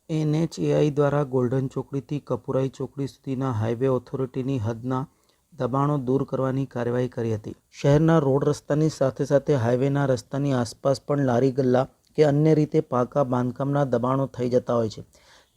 NHAI દ્વારા golden ચોકડીથી Kapurai ચોકડી સુધીના હાઈવે ઓથોરિટીની હદના દબાણો દૂર કરવાની કાર્યવાહી કરી હતી. શહેરના રોડ રસ્તાની સાથે સાથે હાઈવેના રસ્તાની આસપાસ પણ લારી ગલ્લા કે અન્ય રીતે પાકા બાંધકામના દબાણો થઈ જતા હોય છે.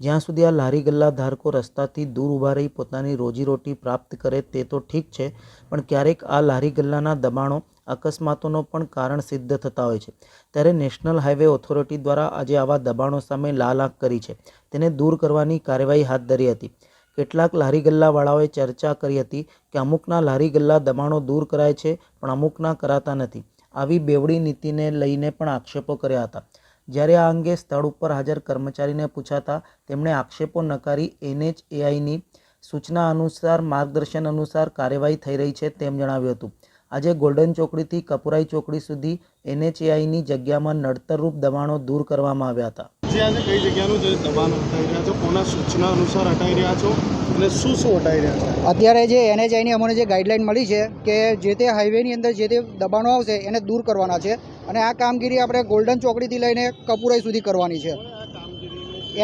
જ્યાં સુધી આ લારી ગલ્લા ધારકો રસ્તાથી દૂર ઊભા રહી પોતાની રોજીરોટી પ્રાપ્ત કરે તે તો ઠીક છે, પણ ક્યારેક આ લારી ગલ્લાના દબાણો અકસ્માતોનો પણ કારણ સિદ્ધ થતા હોય છે. ત્યારે નેશનલ હાઈવે ઓથોરિટી દ્વારા આજે આવા દબાણો સામે લાલ આંખ કરી છે. તેને દૂર કરવાની કાર્યવાહી હાથ ધરી હતી. કેટલાક લારી ગલ્લાવાળાઓએ ચર્ચા કરી હતી કે અમુકના લારી ગલ્લા દબાણો દૂર કરાય છે પણ અમુકના કરાતા નથી. આવી બેવડી નીતિને લઈને પણ આક્ષેપો કર્યા હતા. જ્યારે આ અંગે સ્થળ ઉપર હાજર કર્મચારીને પૂછાતા તેમણે આક્ષેપો નકારી NHAIની સૂચના અનુસાર માર્ગદર્શન અનુસાર કાર્યવાહી થઈ રહી છે તેમ જણાવ્યું હતું. આજે ગોલ્ડન ચોકડીથી કપુરાઈ ચોકડી સુધી NHAIની જગ્યામાં નડતરરૂપ દબાણો દૂર કરવામાં આવ્યા હતા. આજે કઈ જગ્યાનું જે દબાણ હટાવી રહ્યા છો, કોના સૂચના અનુસાર હટાવી રહ્યા છો અને શું હટાવી રહ્યા છો? અત્યારે જે NHAIની અમને જે ગાઈડલાઈન મળી છે કે જે તે હાઈવેની અંદર જે તે દબાણો આવશે એને દૂર કરવાના છે અને આ કામગીરી આપણે ગોલ્ડન ચોકડીથી લઈને કપુરાઈ સુધી કરવાની છે.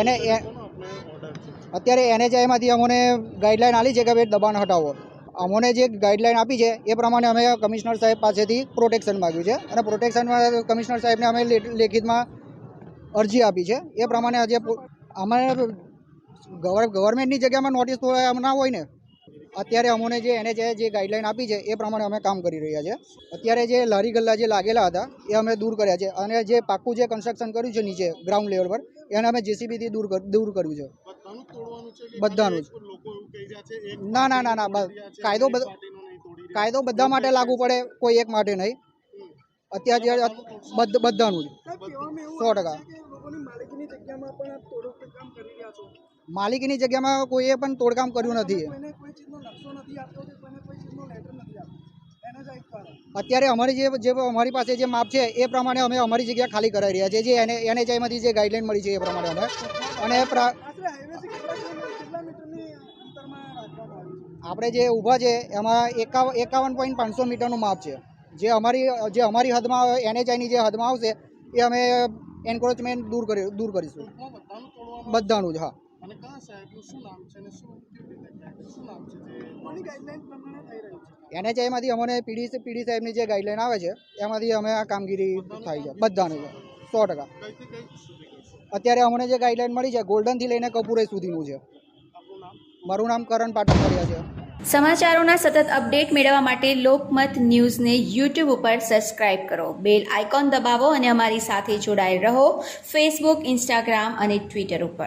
એને અત્યારે NHAIમાંથી અમને ગાઈડલાઈન આપી છે કે ભાઈ દબાણ હટાવો. અમને જે ગાઈડલાઈન આપી છે એ પ્રમાણે અમે કમિશનર સાહેબ પાસેથી પ્રોટેક્શન માગ્યું છે અને પ્રોટેક્શનમાં કમિશનર સાહેબને અમે લેખિતમાં અરજી આપી છે. એ પ્રમાણે આજે અમે ગવર્મેન્ટની જગ્યામાં નોટિસ તો ના હોય ને. અત્યારે અમને જે NHAI જે ગાઈડલાઈન આપી છે એ પ્રમાણે અમે કામ કરી રહ્યા છે. અત્યારે જે લારી ગલ્લા જે લાગેલા હતા એ અમે દૂર કર્યા છે અને જે પાક્કું જે કન્સ્ટ્રક્શન કર્યું છે નીચે ગ્રાઉન્ડ લેવલ પર એને અમે JCBથી દૂર કર્યું છે. બધાનું જ. ના કાયદો બધા માટે લાગુ પડે, કોઈ એક માટે નહીં. અત્યારે બધાનું જ 100%. માલિકીની જગ્યામાં કોઈએ પણ તોડકામ કર્યું નથી. અત્યારે અમારી પાસે જે માપ છે એ પ્રમાણે અમે અમારી જગ્યા ખાલી કરાવી રહ્યા છીએ. જે NHAIમાંથી જે ગાઈડલાઈન મળી છે એ પ્રમાણે અમે અને આપણે જે ઊભા છે એમાં 51.500 મીટરનું માપ છે. જે અમારી હદમાં NHAIની જે હદમાં આવશે એ અમે એન્ક્રોચમેન્ટ દૂર કરીશું બધાનું જ. હા. NHAIમાંથી અમને પીડી સાહેબની જે ગાઈડલાઈન આવે છે એમાંથી અમે આ કામગીરી થાય છે બધાનું 100%. અત્યારે અમને જે ગાઈડલાઈન મળી છે ગોલ્ડનથી લઈને કપુરાઈ સુધીનું છે. મારું નામ કરણ પાટણકરિયા છે. સમાચારોના સતત અપડેટ મેળવવા માટે લોકમત ન્યૂઝને YouTube ઉપર સબસ્ક્રાઇબ કરો, બેલ આઇકોન દબાવો અને અમારી સાથે જોડાયેલ રહો Facebook, Instagram અને Twitter ઉપર.